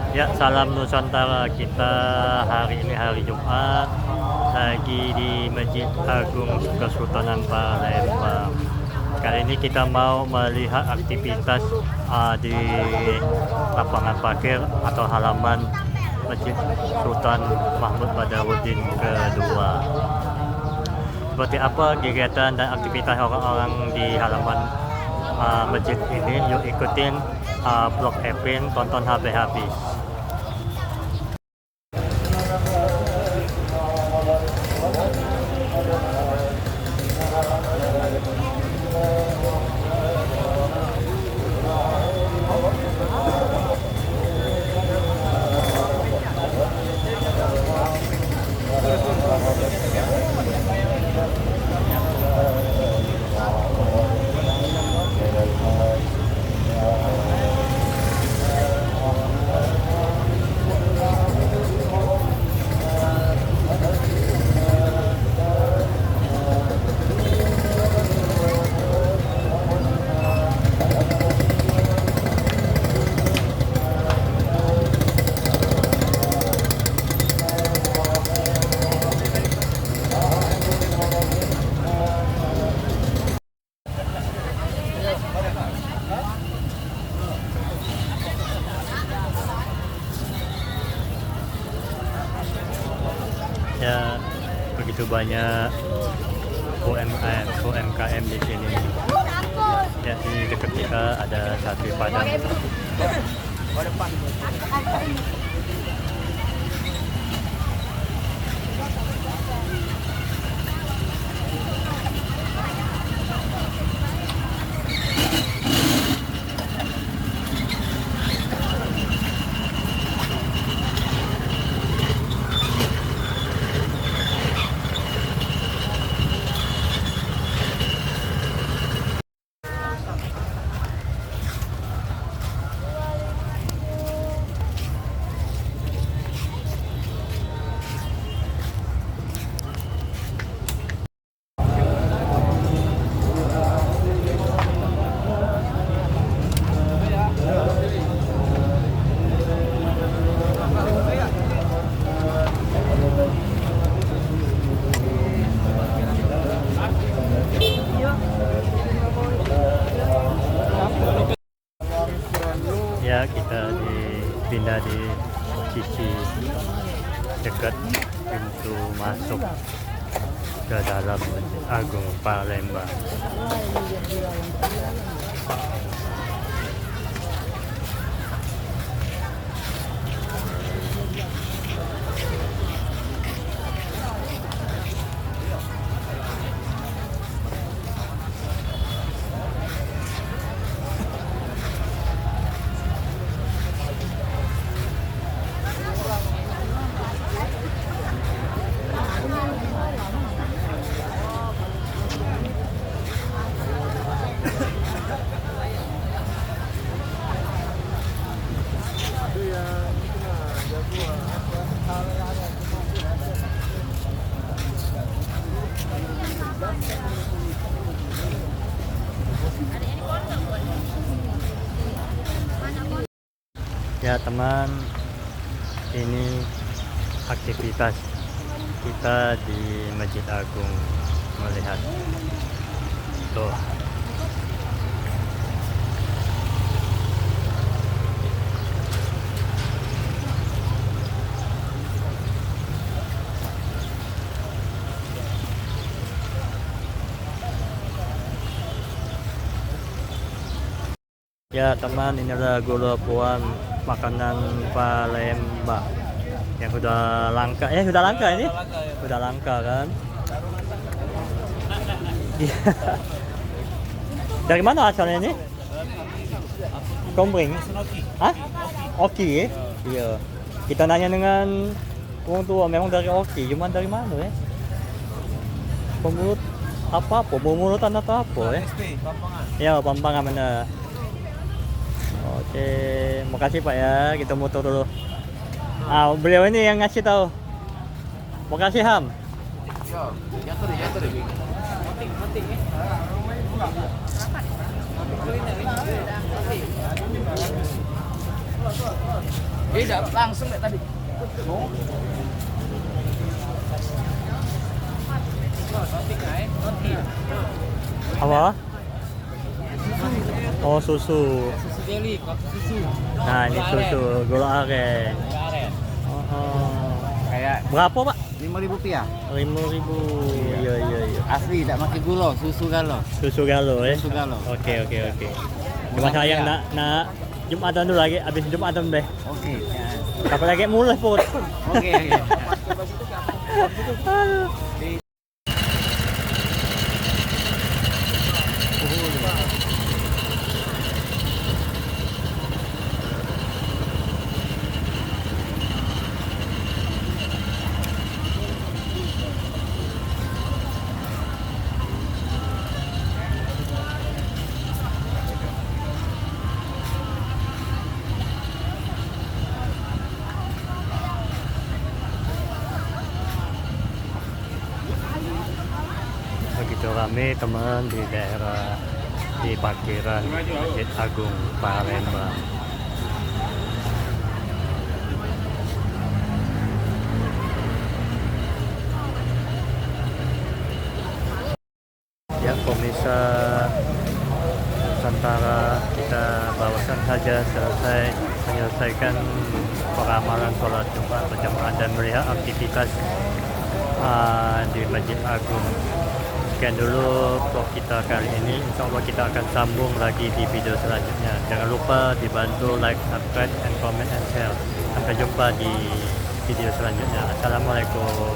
Ya, salam Nusantara. Kita hari ini hari Jumat lagi di Masjid Agung Kesultanan Palembang. Kali ini kita mau melihat aktivitas di lapangan parkir atau halaman Masjid Sultan Mahmud Badarudin kedua. Seperti apa kegiatan dan aktivitas orang-orang di halaman masjid ini? Yuk ikutin vlog Evin, tonton habis-habis. Ya, begitu banyak UMKM di sini. Ya, di dekat kita ada sate Padang. Ya, kita dipindah di sisi dekat pintu masuk ke dalam Masjid Agung Palembang. Ya teman, ini aktivitas kita di Masjid Agung, melihat tuh. Ya teman, ini adalah gula puan, makanan Palembang yang sudah langka. Sudah langka ini? Sudah langka kan? Iya. Dari mana asalnya ini? Komering? Hah? Oki ya? Iya. Kita nanya dengan orang tua, memang dari Oki, cuman dari mana ya? Pemulut apa? Pemulutan atau apa ya? Ya, Pampangan mana? Oke, makasih Pak ya. Kita motor dulu. Beliau ini yang ngasih tahu. Makasih Ham. Tidak langsung kayak tadi. Oh. Apa? Oh, susu. Susu jelly, susu. Nah, ini susu gula aren. Aren. Oh. Kayak Berapa, Pak? Rp5.000. 5.000. Iya, iya, iya. Asli, tidak pakai gula, susu galo. Susu galo ya. Susu galo. Oke, oke, oke. Cuma sayang nak Jumatan dulu lagi, habis Jumatan deh. Oke. Ya. Kapan lagi mulai, Put? Oke, oke. Begitu rame teman di daerah di parkiran Masjid Agung Palembang. Ya pemirsa Nusantara, kita bawasan saja selesai menyelesaikan peramalan sholat Jumat berjamaah dan melihat aktivitas di Masjid Agung. Sekian dulu vlog kita kali ini. Insya Allah kita akan sambung lagi di video selanjutnya. Jangan lupa dibantu like, subscribe, and comment and share. Sampai jumpa di video selanjutnya. Assalamualaikum.